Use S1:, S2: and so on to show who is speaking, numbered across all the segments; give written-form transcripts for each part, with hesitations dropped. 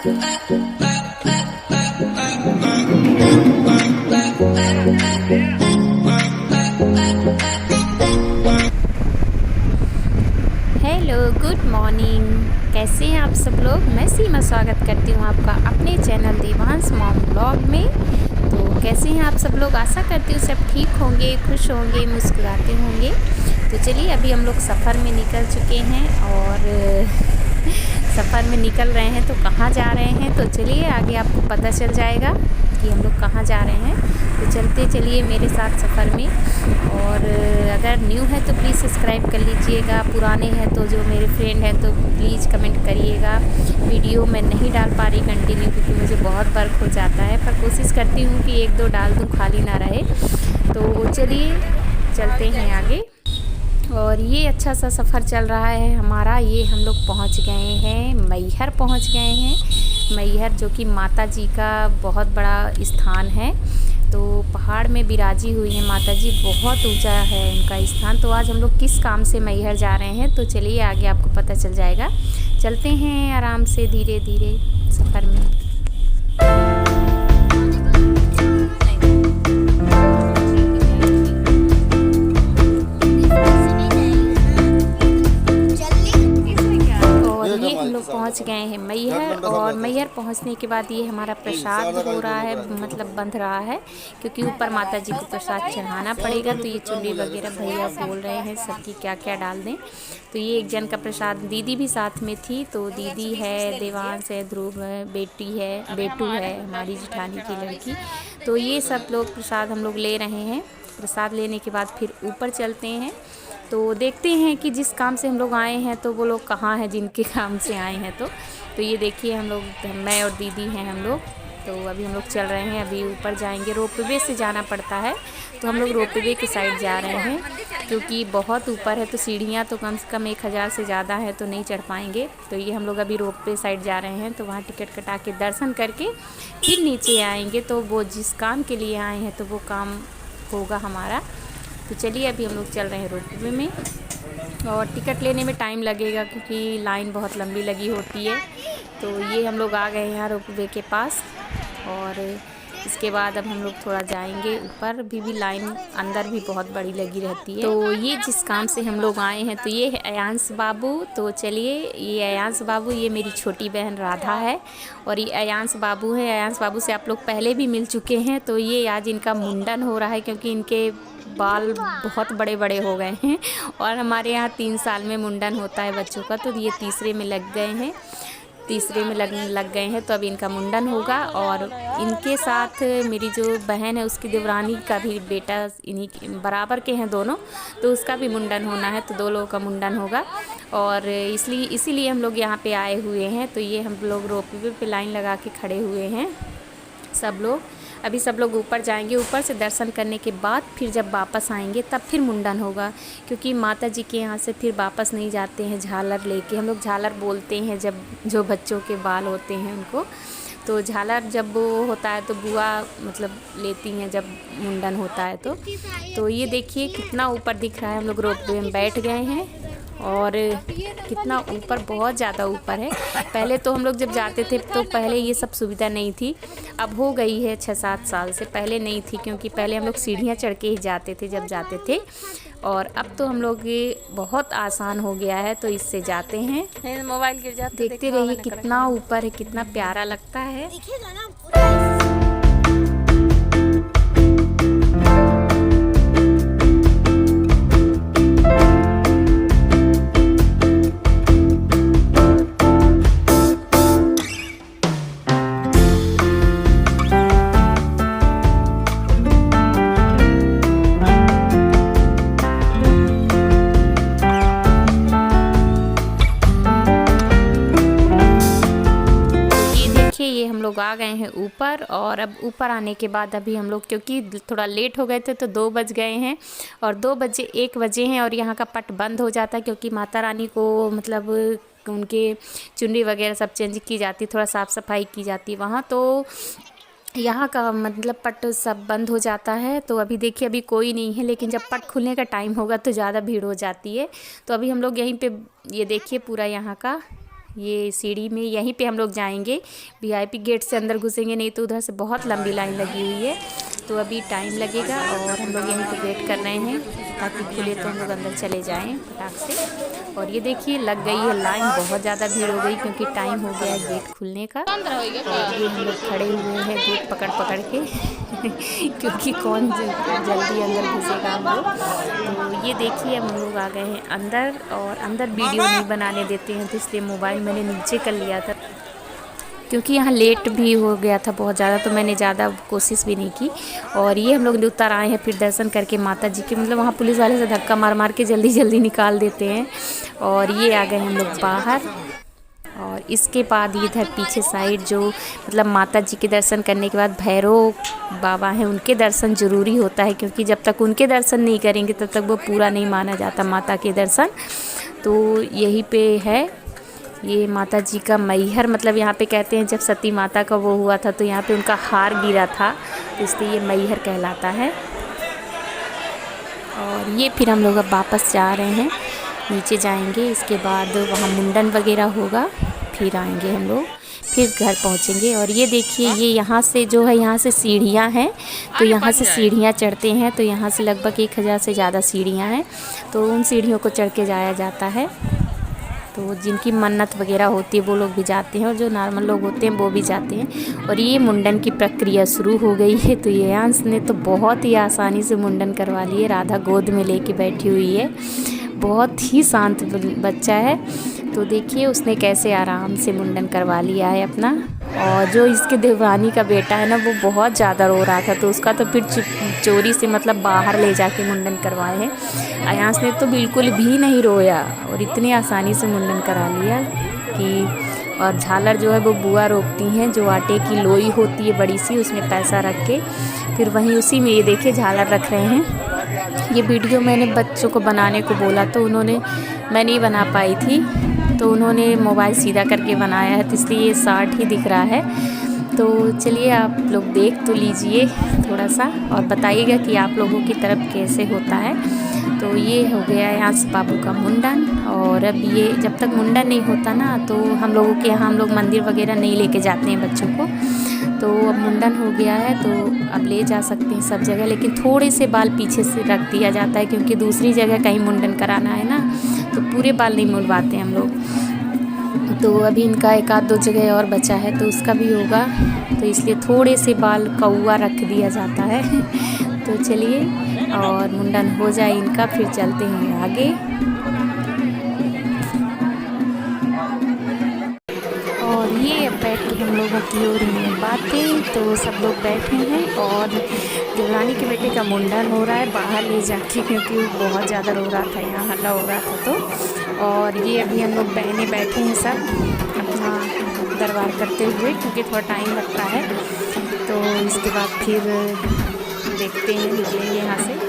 S1: Hello, good morning. कैसे हैं आप सब लोग। मैं सीमा स्वागत करती हूँ आपका अपने चैनल देवांश मॉम ब्लॉग में। तो कैसे हैं आप सब लोग। आशा करती हूँ सब ठीक होंगे, खुश होंगे, मुस्कुराते होंगे। तो चलिए अभी हम लोग सफ़र में निकल चुके हैं और सफ़र में निकल रहे हैं। तो कहाँ जा रहे हैं तो चलिए आगे आपको पता चल जाएगा कि हम लोग कहाँ जा रहे हैं। तो चलते चलिए मेरे साथ सफ़र में। और अगर न्यू है तो प्लीज़ सब्सक्राइब कर लीजिएगा, पुराने हैं तो जो मेरे फ्रेंड हैं तो प्लीज़ कमेंट करिएगा। वीडियो मैं नहीं डाल पा रही कंटिन्यू क्योंकि मुझे बहुत वर्क हो जाता है, पर कोशिश करती हूँ कि एक दो डाल दूँ, खाली ना रहे। तो चलिए चलते हैं आगे। और ये अच्छा सा सफ़र चल रहा है हमारा। ये हम लोग पहुँच गए हैं, मैहर पहुँच गए हैं। मैहर जो कि माता जी का बहुत बड़ा स्थान है। तो पहाड़ में बिराजी हुई है माता जी, बहुत ऊंचा है उनका स्थान। तो आज हम लोग किस काम से मैहर जा रहे हैं तो चलिए आगे आपको पता चल जाएगा। चलते हैं आराम से धीरे धीरे सफ़र में। हम लोग पहुंच गए हैं मैहर। और मैहर पहुंचने के बाद ये हमारा प्रसाद हो रहा है, मतलब बंध रहा है, क्योंकि ऊपर माता जी को प्रसाद चढ़ाना पड़ेगा। तो ये चुन्नी वगैरह भैया बोल रहे हैं सबकी क्या क्या डाल दें। तो ये एक जन का प्रसाद, दीदी भी साथ में थी। तो दीदी है, देवांश है, ध्रुव है, बेटी है, बेटू है हमारी जिठानी की लड़की। तो ये सब लोग प्रसाद हम लोग ले रहे हैं। प्रसाद लेने के बाद फिर ऊपर चलते हैं। तो देखते हैं कि जिस काम से हम लोग आए हैं तो वो लोग कहाँ हैं जिनके काम से आए हैं। तो ये देखिए हम लोग, मैं और दीदी हैं हम लोग। तो अभी हम लोग चल रहे हैं, अभी ऊपर जाएंगे। रोपवे से जाना पड़ता है तो हम लोग रोपवे की साइड जा रहे हैं, क्योंकि बहुत ऊपर है। तो सीढ़ियाँ तो कम से कम 1000 से ज़्यादा है, तो नहीं चढ़ पाएंगे। तो ये हम लोग अभी रोपवे साइड जा रहे हैं। तो वहाँ टिकट कटा के दर्शन करके फिर नीचे आएंगे। तो वो जिस काम के लिए आए हैं तो वो काम होगा हमारा। तो चलिए अभी हम लोग चल रहे हैं रोपवे में। और टिकट लेने में टाइम लगेगा क्योंकि लाइन बहुत लंबी लगी होती है। तो ये हम लोग आ गए हैं रोपवे के पास। और इसके बाद अब हम लोग थोड़ा जाएंगे ऊपर। भी लाइन अंदर भी बहुत बड़ी लगी रहती है। तो ये जिस काम से हम लोग आए हैं तो ये है अयांश बाबू। तो चलिए, ये अयांश बाबू, ये मेरी छोटी बहन राधा है। और ये अयांश बाबू है। अयांश बाबू से आप लोग पहले भी मिल चुके हैं। तो ये आज इनका मुंडन हो रहा है क्योंकि इनके बाल बहुत बड़े बड़े हो गए हैं। और हमारे यहाँ 3 साल में मुंडन होता है बच्चों का। तो ये तीसरे में लग गए हैं, तीसरे में लग गए हैं। तो अब इनका मुंडन होगा। और इनके साथ मेरी जो बहन है उसकी देवरानी का भी बेटा, इन्हीं बराबर के हैं दोनों, तो उसका भी मुंडन होना है। तो 2 लोगों का मुंडन होगा। और इसीलिए हम लोग यहाँ पे आए हुए हैं। तो ये हम लोग रोपवे पे लाइन लगा के खड़े हुए हैं सब लोग। अभी सब लोग ऊपर जाएंगे। ऊपर से दर्शन करने के बाद फिर जब वापस आएंगे तब फिर मुंडन होगा, क्योंकि माता जी के यहाँ से फिर वापस नहीं जाते हैं झालर लेके। हम लोग झालर बोलते हैं जब जो बच्चों के बाल होते हैं उनको। तो झालर जब वो होता है तो बुआ मतलब लेती हैं जब मुंडन होता है। तो ये देखिए कितना ऊपर दिख रहा है। हम लोग रोपवे में बैठ गए हैं और कितना ऊपर, बहुत ज़्यादा ऊपर है। पहले तो हम लोग जब जाते थे तो पहले ये सब सुविधा नहीं थी। अब हो गई है 6-7 साल से, पहले नहीं थी क्योंकि पहले हम लोग सीढ़ियाँ चढ़ के ही जाते थे जब जाते थे। और अब तो हम लोग बहुत आसान हो गया है तो इससे जाते हैं।
S2: मोबाइल गिर जाता,
S1: देखते रहिए कितना ऊपर है, कितना प्यारा लगता है। ये हम लोग आ गए हैं ऊपर। और अब ऊपर आने के बाद अभी हम लोग, क्योंकि थोड़ा लेट हो गए थे तो 2 बज गए हैं और 2 बजे 1 बजे हैं। और यहाँ का पट बंद हो जाता है क्योंकि माता रानी को मतलब उनके चुन्नी वगैरह सब चेंज की जाती, थोड़ा साफ़ सफाई की जाती वहाँ। तो यहाँ का मतलब पट सब बंद हो जाता है। तो अभी देखिए अभी कोई नहीं है, लेकिन जब पट खुलने का टाइम होगा तो ज़्यादा भीड़ हो जाती है। तो अभी हम लोग यहीं पे, ये देखिए पूरा यहाँ का ये सीढ़ी में यहीं पे हम लोग जाएंगे, वीआईपी गेट से अंदर घुसेंगे, नहीं तो उधर से बहुत लंबी लाइन लगी हुई है। तो अभी टाइम लगेगा और हम लोग यहीं पे वेट कर रहे हैं ताकि खुले तो हम लोग अंदर चले जाएं फटाक से। और ये देखिए लग गई है लाइन, बहुत ज़्यादा भीड़ हो गई क्योंकि टाइम हो गया है गेट खुलने का। और ये हम लोग खड़े हुए हैं गेट पकड़ पकड़ के क्योंकि कौन जल्दी अंदर घुसेगा हम लोग। तो ये देखिए हम लोग आ गए हैं अंदर, और अंदर वीडियो नहीं बनाने देते हैं तो इसलिए मोबाइल मैंने नीचे कर लिया था क्योंकि यहाँ लेट भी हो गया था बहुत ज़्यादा, तो मैंने ज़्यादा कोशिश भी नहीं की। और ये हम लोग उतर आए हैं फिर दर्शन करके माता जी के, मतलब वहाँ पुलिस वाले से धक्का मार मार के जल्दी जल्दी निकाल देते हैं। और ये आ गए हम लोग बाहर। और इसके बाद इधर पीछे साइड जो मतलब माता जी के दर्शन करने के बाद भैरव बाबा हैं, उनके दर्शन ज़रूरी होता है क्योंकि जब तक उनके दर्शन नहीं करेंगे तब तक वो पूरा नहीं माना जाता माता के दर्शन। तो यहीं पे है ये माता जी का मैहर, मतलब यहाँ पे कहते हैं जब सती माता का वो हुआ था तो यहाँ पे उनका हार गिरा था, तो इसलिए ये मैहर कहलाता है। और ये फिर हम लोग अब वापस जा रहे हैं, नीचे जाएंगे, इसके बाद वहाँ मुंडन वगैरह होगा, फिर आएंगे हम लोग, फिर घर पहुँचेंगे। और ये देखिए ये यहाँ से जो है यहाँ से सीढ़ियाँ हैं, तो यहाँ से सीढ़ियाँ चढ़ते हैं, तो यहाँ से लगभग 1000 से ज़्यादा सीढ़ियाँ हैं, तो उन सीढ़ियों को चढ़ के जाया जाता है। तो जिनकी मन्नत वगैरह होती है वो लोग भी जाते हैं और जो नॉर्मल लोग होते हैं वो भी जाते हैं। और ये मुंडन की प्रक्रिया शुरू हो गई है। तो ये अंश ने तो बहुत ही आसानी से मुंडन करवा लिए, राधा गोद में लेके बैठी हुई है, बहुत ही शांत बच्चा है। तो देखिए उसने कैसे आराम से मुंडन करवा लिया है अपना। और जो इसके देवरानी का बेटा है ना वो बहुत ज़्यादा रो रहा था, तो उसका तो फिर चोरी से मतलब बाहर ले जाके मुंडन करवाए हैं। अयांश ने तो बिल्कुल भी नहीं रोया और इतनी आसानी से मुंडन करा लिया कि। और झालर जो है वो बुआ रोकती हैं, जो आटे की लोई होती है बड़ी सी, उसमें पैसा रख के फिर वहीं उसी में ये देखिए झालर रख रहे हैं। ये वीडियो मैंने बच्चों को बनाने को बोला तो उन्होंने, मैं नहीं बना पाई थी तो उन्होंने मोबाइल सीधा करके बनाया है, तो इसलिए ये शार्ट ही दिख रहा है। तो चलिए आप लोग देख तो लीजिए थोड़ा सा और बताइएगा कि आप लोगों की तरफ कैसे होता है। तो ये हो गया यहाँ से बाबू का मुंडन। और अब ये जब तक मुंडन नहीं होता ना तो हम लोगों के यहाँ हम लोग मंदिर वगैरह नहीं लेके जाते हैं बच्चों को। तो अब मुंडन हो गया है तो अब ले जा सकते हैं सब जगह, लेकिन थोड़े से बाल पीछे से रख दिया जाता है क्योंकि दूसरी जगह कहीं मुंडन कराना है ना, तो पूरे बाल नहीं मुड़वाते हम लोग। तो अभी इनका 1-2 जगह और बचा है तो उसका भी होगा, तो इसलिए थोड़े से बाल कौआ रख दिया जाता है। तो चलिए और मुंडन हो जाए इनका, फिर चलते हैं आगे। और ये बैठ के हम लोगों की हो रही हैं बातें, तो सब लोग बैठे हैं और देवरानी के बेटे का मुंडन हो रहा है बाहर ले जाके, क्योंकि वो बहुत ज़्यादा रो रहा था, यहाँ हल्ला हो रहा था। तो और ये अभी हम लोग बहनें बैठे हैं सब अपना दरबार करते हुए, क्योंकि थोड़ा टाइम लगता है। तो इसके बाद फिर देखते हैं, निकलेंगे यहाँ से।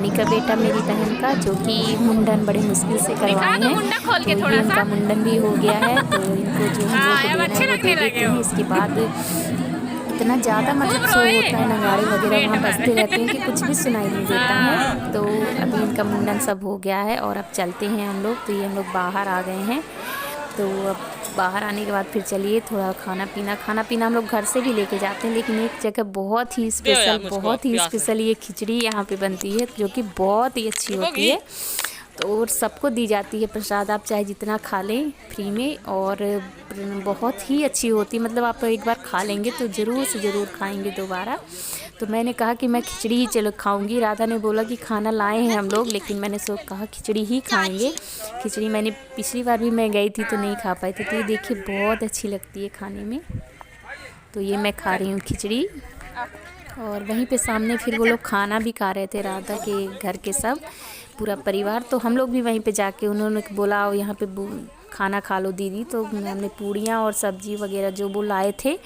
S1: का बेटा मेरी बहन का, जो कि मुंडन बड़े मुश्किल से करवाए हैं, तो ये इनका मुंडन भी हो गया है। तो इनको जो हम लोग को देना है वो दे देते हैं। इसके बाद इतना ज़्यादा मतलब शोर होता है, नगाड़े वगैरह वहाँ बजते रहते हैं कि कुछ भी सुनाई नहीं देता है। तो अभी इनका मुंडन सब हो गया है और अब चलते हैं हम लोग। तो ये हम लोग बाहर आ गए हैं। तो अब बाहर आने के बाद फिर चलिए थोड़ा खाना पीना हम लोग घर से भी लेके जाते हैं, लेकिन एक जगह बहुत ही स्पेशल ये खिचड़ी यहाँ पे बनती है, जो कि बहुत ही अच्छी होती है। तो और सबको दी जाती है प्रसाद, आप चाहे जितना खा लें फ्री में, और बहुत ही अच्छी होती है। मतलब आप एक बार खा लेंगे तो ज़रूर से ज़रूर खाएंगे दोबारा। तो मैंने कहा कि मैं खिचड़ी ही चलो खाऊंगी। राधा ने बोला कि खाना लाए हैं हम लोग, लेकिन मैंने कहा खिचड़ी ही खाएंगे। खिचड़ी मैंने पिछली बार भी मैं गई थी तो नहीं खा पाई थी, तो ये देखिए बहुत अच्छी लगती है खाने में। तो ये मैं खा रही हूँ खिचड़ी। और वहीं पे सामने फिर वो लोग खाना भी खा रहे थे, राधा के घर के सब पूरा परिवार। तो हम लोग भी वहीं पे जाके उन्होंने बोला आओ यहाँ पे खाना खा लो दीदी, तो हमने पूड़ियाँ और सब्जी वगैरह जो वो लाए थे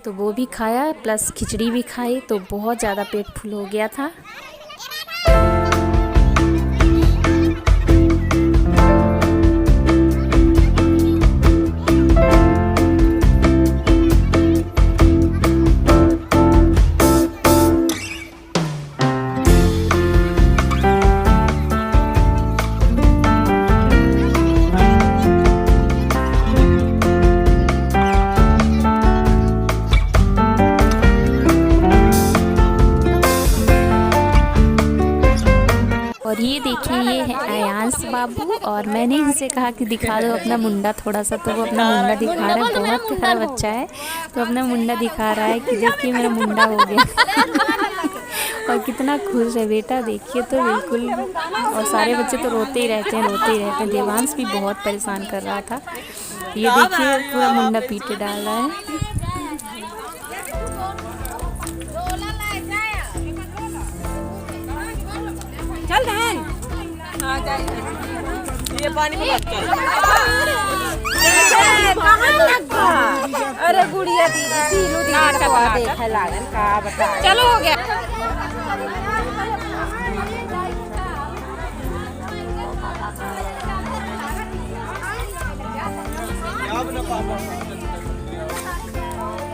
S1: तो वो भी खाया, प्लस खिचड़ी भी खाई। तो बहुत ज़्यादा पेट फुल हो गया था। और ये देखिए ये है अयांश बाबू, और मैंने इनसे कहा कि दिखा दो अपना मुंडा थोड़ा सा, तो वो अपना मुंडा दिखा रहा है। बहुत प्यारा बच्चा है, तो अपना मुंडा दिखा रहा है कि देखिए मेरा मुंडा हो गया। और कितना खुश है बेटा, देखिए तो बिल्कुल। और सारे बच्चे तो रोते ही रहते हैं। देवांश भी बहुत परेशान कर रहा था। ये देखिए पूरा मुंडा पीटे डाल रहा है।
S2: चल बहन, हाँ ये पानी में मत चल। कहाँ लगा? अरे गुड़िया दीदी देख लागन का बता। चलो हो गया।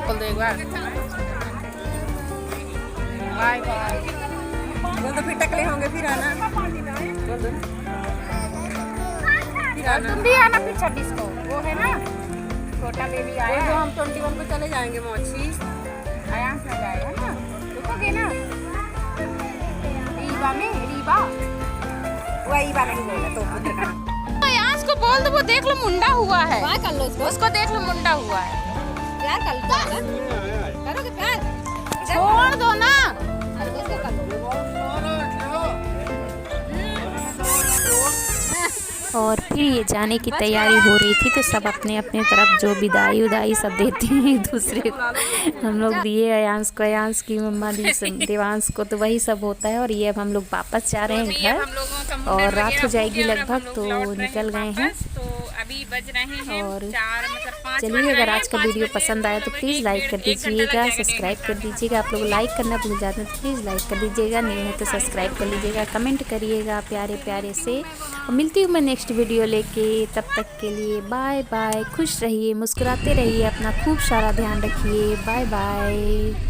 S2: बोल दो एक बार। Bye bye. बोल तो फिर टकले होंगे, फिर आना। बोल दो फिर आना। तुम भी आना फिर 26 को, वो है ना छोटा बेबी आया। तो हम 21 को चले जाएंगे मौसी। आयांश में जाएगा ना, रुकोगे ना? रीबा में, रीबा वो ईबा नहीं बोला तो पुत्र का। आयांश को बोल दो, वो देख लो मुंडा हुआ है। क्या कर लो उसको देख लो मुंडा हुआ है। प्यार कर लो, करोगे प्यार? छोड़ दो ना।
S1: और फिर ये जाने की तैयारी हो रही थी, तो सब अपने अपने तरफ जो विदाई उदाई सब देते हैं एक दूसरे को। हम लोग दिए अयांश को, अयांश की मम्मा दी देवांश को, तो वही सब होता है। और ये अब हम लोग वापस जा रहे हैं घर, और रात हो जाएगी लगभग, तो निकल गए हैं।
S2: अभी बज रहे हैं
S1: और
S2: 4 मतलब 5।
S1: चलिए, अगर आज का वीडियो पसंद आया तो प्लीज़ लाइक कर दीजिएगा, सब्सक्राइब कर दीजिएगा। आप लोग लाइक करना भूल जाते हैं तो प्लीज़ लाइक कर दीजिएगा, नहीं है तो सब्सक्राइब कर लीजिएगा, कमेंट करिएगा प्यारे प्यारे से। और मिलती हूँ मैं नेक्स्ट वीडियो लेके, तब तक के लिए बाय बाय। खुश रहिए, मुस्कुराते रहिए, अपना खूब सारा ध्यान रखिए। Bye bye.